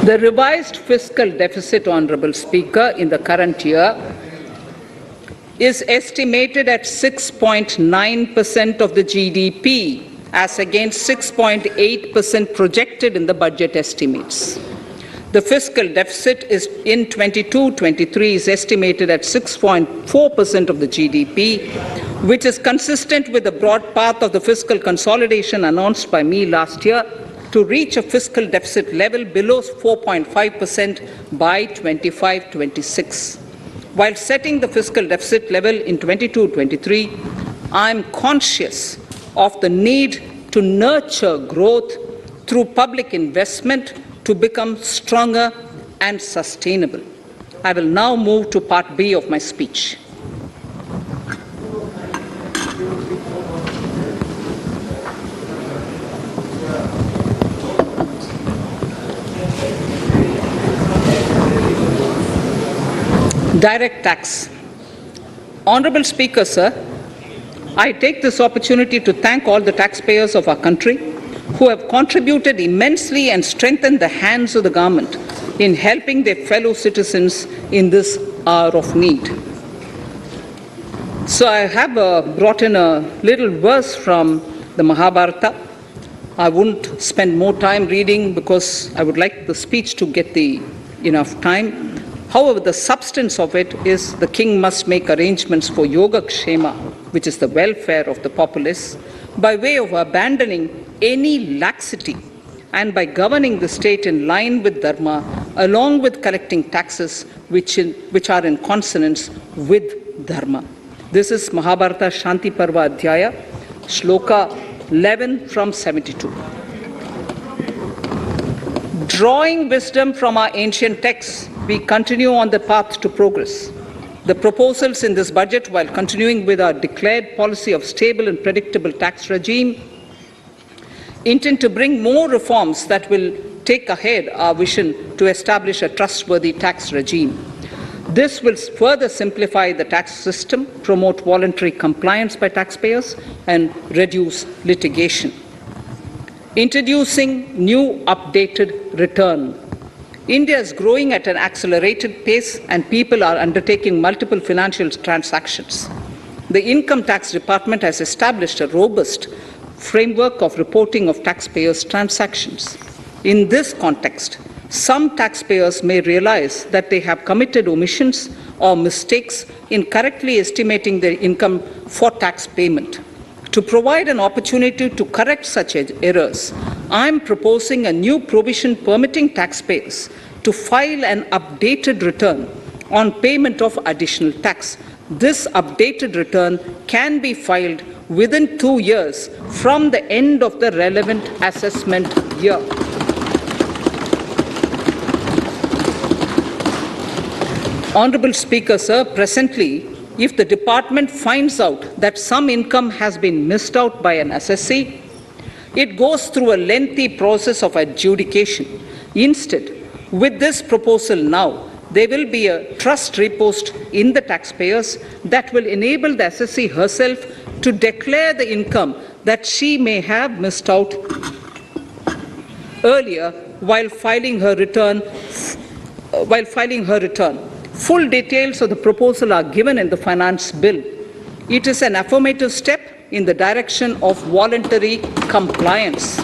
The revised fiscal deficit, Honourable Speaker, in the current year is estimated at 6.9% of the GDP, as against 6.8% projected in the budget estimates. The fiscal deficit is in 22-23 is estimated at 6.4% of the GDP, which is consistent with the broad path of the fiscal consolidation announced by me last year to reach a fiscal deficit level below 4.5% by 25-26. While setting the fiscal deficit level in 22-23, I am conscious of the need to nurture growth through public investment to become stronger and sustainable. I will now move to Part B of my speech. Direct tax. Honourable Speaker, sir, I take this opportunity to thank all the taxpayers of our country who have contributed immensely and strengthened the hands of the government in helping their fellow citizens in this hour of need. So I have brought in a little verse from the Mahabharata. I won't spend more time reading because I would like the speech to get enough time. However, the substance of it is the king must make arrangements for yoga kshema, which is the welfare of the populace, by way of abandoning any laxity and by governing the state in line with dharma, along with collecting taxes which are in consonance with dharma. This is Mahabharata Shanti Parva Adhyaya, Shloka 11 from 72. Drawing wisdom from our ancient texts, we continue on the path to progress. The proposals in this budget, while continuing with our declared policy of stable and predictable tax regime, intend to bring more reforms that will take ahead our vision to establish a trustworthy tax regime. This will further simplify the tax system, promote voluntary compliance by taxpayers, and reduce litigation. Introducing new updated return. India is growing at an accelerated pace and people are undertaking multiple financial transactions. The Income Tax Department has established a robust framework of reporting of taxpayers' transactions. In this context, some taxpayers may realize that they have committed omissions or mistakes in correctly estimating their income for tax payment. To provide an opportunity to correct such errors, I am proposing a new provision permitting taxpayers to file an updated return on payment of additional tax. This updated return can be filed within 2 years from the end of the relevant assessment year. Honourable Speaker, sir, presently, if the department finds out that some income has been missed out by an assessee, it goes through a lengthy process of adjudication. Instead, with this proposal now, there will be a trust repost in the taxpayers that will enable the assessee herself to declare the income that she may have missed out earlier while filing her return. Full details of the proposal are given in the finance bill. It is an affirmative step in the direction of voluntary compliance.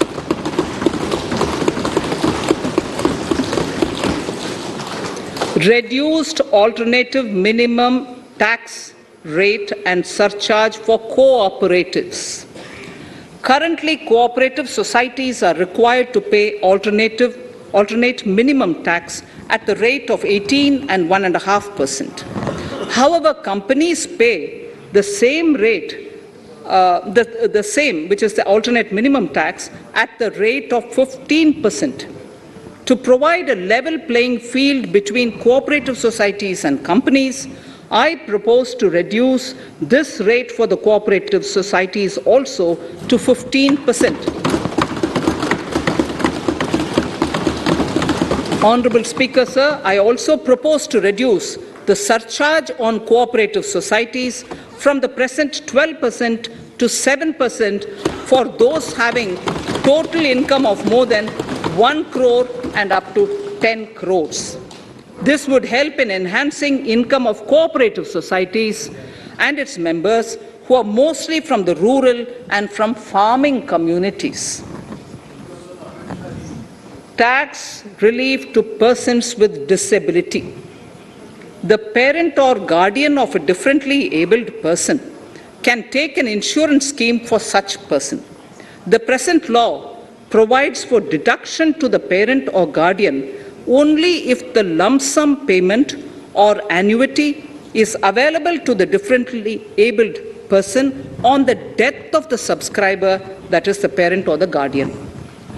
Reduced alternative minimum tax rate and surcharge for cooperatives. Currently, cooperative societies are required to pay alternate minimum tax at the rate of 18 and 1.5%. However, companies pay the same rate, the same, which is the alternate minimum tax, at the rate of 15%. To provide a level playing field between cooperative societies and companies, I propose to reduce this rate for the cooperative societies also to 15%. Honourable Speaker, sir, I also propose to reduce the surcharge on cooperative societies from the present 12% to 7% for those having total income of more than 1 crore and up to 10 crores. This would help in enhancing income of cooperative societies and its members who are mostly from the rural and from farming communities. Tax relief to persons with disability. The parent or guardian of a differently abled person can take an insurance scheme for such person. The present law provides for deduction to the parent or guardian only if the lump sum payment or annuity is available to the differently abled person on the death of the subscriber, that is the parent or the guardian.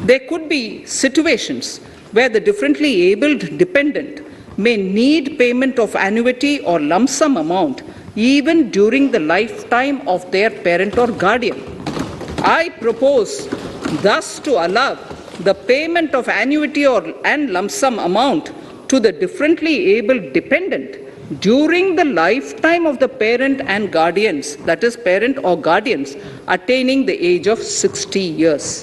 There could be situations where the differently abled dependent may need payment of annuity or lump sum amount even during the lifetime of their parent or guardian. I propose thus to allow the payment of annuity and lump sum amount to the differently abled dependent during the lifetime of the parent and guardians, that is parent or guardians, attaining the age of 60 years.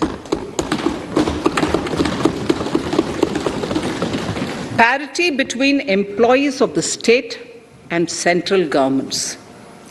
Parity between employees of the state and central governments.